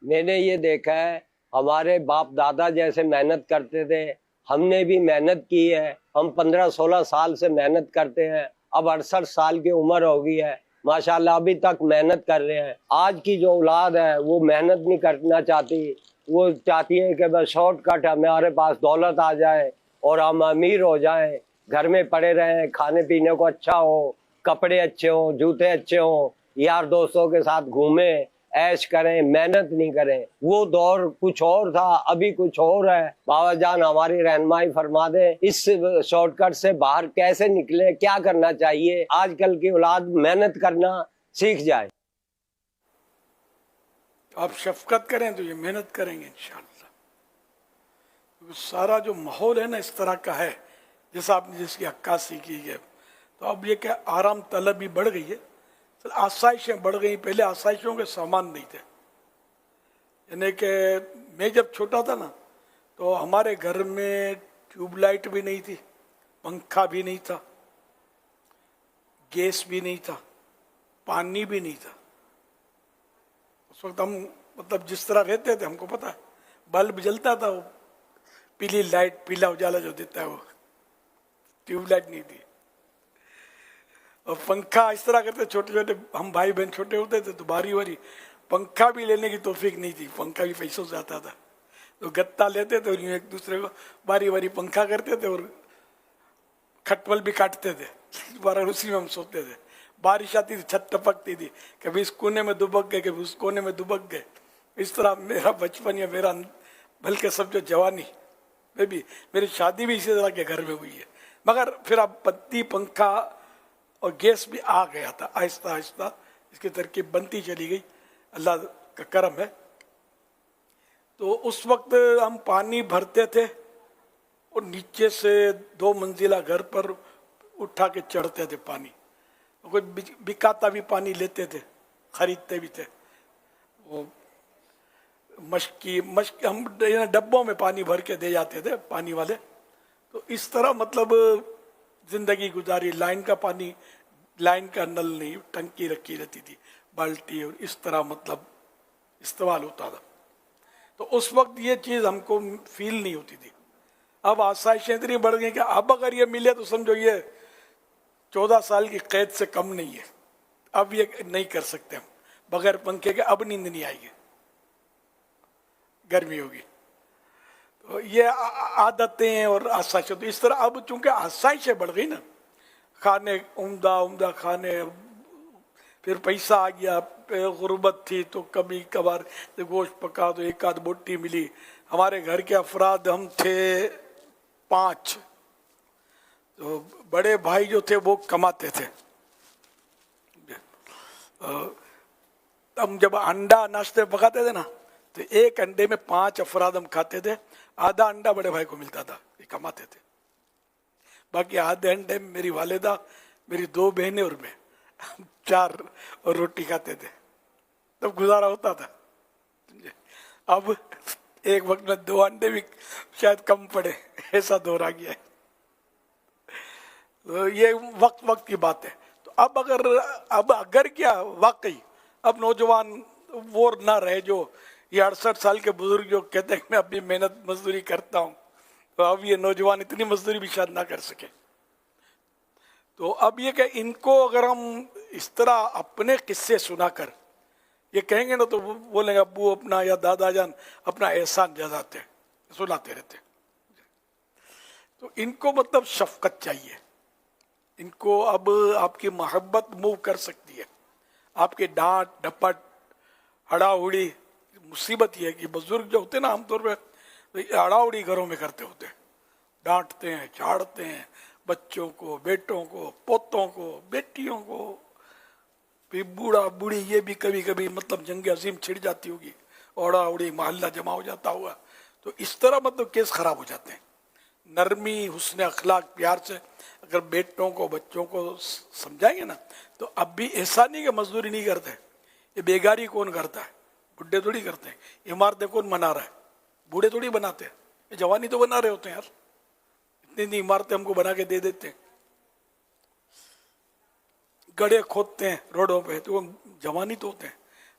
میں نے یہ دیکھا ہے ہمارے باپ دادا جیسے محنت کرتے تھے، ہم نے بھی محنت کی ہے. ہم 15-16 سال سے محنت کرتے ہیں، اب 68 سال کی عمر ہو گئی ہے، ماشاءاللہ ابھی تک محنت کر رہے ہیں. آج کی جو اولاد ہے وہ محنت نہیں کرنا چاہتی، وہ چاہتی ہے کہ بس شارٹ کٹ ہمارے پاس دولت آ جائے اور ہم امیر ہو جائیں، گھر میں پڑے رہیں، کھانے پینے کو اچھا ہو، کپڑے اچھے ہوں، جوتے اچھے ہوں، یار دوستوں کے ساتھ گھومیں، عیش کریں، محنت نہیں کریں. وہ دور کچھ اور تھا، ابھی کچھ اور ہے. بابا جان ہماری رہنمائی فرما دیں، اس شارٹ کٹ سے باہر کیسے نکلے، کیا کرنا چاہیے. آج کل کی اولاد محنت کرنا سیکھ جائے. آپ شفقت کریں تو یہ محنت کریں گے انشاءاللہ. سارا جو ماحول ہے نا اس طرح کا ہے، جیسا آپ نے جس کی عکاسی کی ہے، تو اب یہ کہ آرام طلبی بڑھ گئی ہے، آسائشیں بڑھ گئی. پہلے آسائشوں کے سامان نہیں تھے. یعنی کہ میں جب چھوٹا تھا نا تو ہمارے گھر میں ٹیوب لائٹ بھی نہیں تھی، پنکھا بھی نہیں تھا، گیس بھی نہیں تھا، پانی بھی نہیں تھا. اس وقت ہم مطلب جس طرح رہتے تھے ہم کو پتا ہے، بلب جلتا تھا، وہ پیلی لائٹ، پیلا اجالا جو دیتا ہے وہ، ٹیوب لائٹ نہیں تھی. اور پنکھا اس طرح کرتے چھوٹے چھوٹے، ہم بھائی بہن چھوٹے ہوتے تھے تو باری باری پنکھا بھی لینے کی توفیق نہیں تھی، پنکھا بھی پیسوں سے آتا تھا. تو گتا لیتے تھے اور ایک دوسرے کو باری باری پنکھا کرتے تھے اور کھٹول بھی کاٹتے تھے، بارہ اسی میں ہم سوتے تھے. بارش آتی تھی، چھت ٹپکتی تھی، کبھی اس کونے میں دبک گئے، کبھی اس کونے میں دبک گئے. اس طرح میرا بچپن یا میرا بلکہ سب جو جوانی میں بھی، میری شادی بھی اسی طرح کے گھر میں ہوئی ہے. مگر پھر اب بتی، پنکھا اور گیس بھی آ گیا تھا. آہستہ آہستہ اس کی ترکیب بنتی چلی گئی، اللہ کا کرم ہے. تو اس وقت ہم پانی بھرتے تھے اور نیچے سے 2 منزلہ گھر پر اٹھا کے چڑھتے تھے پانی. کوئی بکاتا بھی پانی لیتے تھے، خریدتے بھی تھے. وہ مشق ہم ڈبوں میں پانی بھر کے دے جاتے تھے پانی والے. تو اس طرح مطلب زندگی گزاری. لائن کا پانی، لائن کا نل نہیں، ٹنکی رکھی رہتی تھی، بالٹی، اور اس طرح مطلب استعمال ہوتا تھا. تو اس وقت یہ چیز ہم کو فیل نہیں ہوتی تھی. اب آسائشیں اتنی بڑھ گئی کہ اب اگر یہ ملے تو سمجھو یہ 14 سال کی قید سے کم نہیں ہے. اب یہ نہیں کر سکتے ہم بغیر پنکھے کے. اب نیند نہیں آئے گی، گرمی ہوگی. تو یہ عادتیں اور آسائشیں، تو اس طرح اب چونکہ آسائشیں بڑھ گئی نا، کھانے عمدہ عمدہ کھانے، پھر پیسہ آ گیا، غربت تھی تو کبھی کبھار گوشت پکا تو ایک آدھ بوٹی ملی. ہمارے گھر کے افراد ہم تھے 5. تو بڑے بھائی جو تھے وہ کماتے تھے. ہم جب انڈا ناشتے پکاتے تھے نا تو ایک انڈے میں 5 افراد ہم کھاتے تھے. آدھا انڈا بڑے بھائی کو ملتا تھا، یہ کماتے تھے. باقی آدھے انڈے میری والدہ، میری 2 بہنیں اور میں 4 اور روٹی کھاتے تھے. تب گزارا ہوتا تھا. اب ایک وقت میں 2 انڈے بھی شاید کم پڑے، ایسا دور آ گیا ہے. تو یہ وقت کی بات ہے. تو اب اگر کیا واقعی اب نوجوان وہ نہ رہے جو یہ 68 سال کے بزرگ جو کہتے ہیں کہ میں اپنی محنت مزدوری کرتا ہوں، تو اب یہ نوجوان اتنی مزدوری بھی شاید نہ کر سکے. تو اب یہ کہ ان کو اگر ہم اس طرح اپنے قصے سنا کر یہ کہیں گے نا تو بولیں گے ابو اپنا یا دادا جان اپنا احسان جتاتے سناتے رہتے. تو ان کو مطلب شفقت چاہیے. ان کو اب آپ کی محبت موو کر سکتی ہے. آپ کے ڈانٹ ڈپٹ ہڑا اڑی، مصیبت یہ ہے کہ بزرگ جو ہوتے ہیں نا عام طور پہ ہڑا اڑی گھروں میں کرتے ہوتے ہیں، ڈانٹتے ہیں، جھاڑتے ہیں بچوں کو، بیٹوں کو، پوتوں کو، بیٹیوں کو. پھر بوڑھا بوڑھی یہ بھی کبھی کبھی مطلب جنگ عظیم چھڑ جاتی ہوگی، اوڑا اوڑی محلہ جمع ہو جاتا ہوا. تو اس طرح مطلب کیس خراب ہو جاتے ہیں. نرمی، حسن اخلاق، پیار سے اگر بیٹوں کو، بچوں کو سمجھائیں گے نا تو اب بھی ایسا نہیں کہ مزدوری نہیں کرتے. یہ بیگاری کون کرتا ہے؟ بڈھے تھوڑی کرتے ہیں. عمارتیں کون بنا رہا ہے؟ بوڑھے تھوڑی بناتے ہیں. یہ جوانی تو بنا رہے ہوتے ہیں یار. اتنی عمارتیں ہم کو بنا کے دے دیتے ہیں. گڑھے کھودتے ہیں روڈوں پہ تو وہ جوانی تو ہوتے ہیں.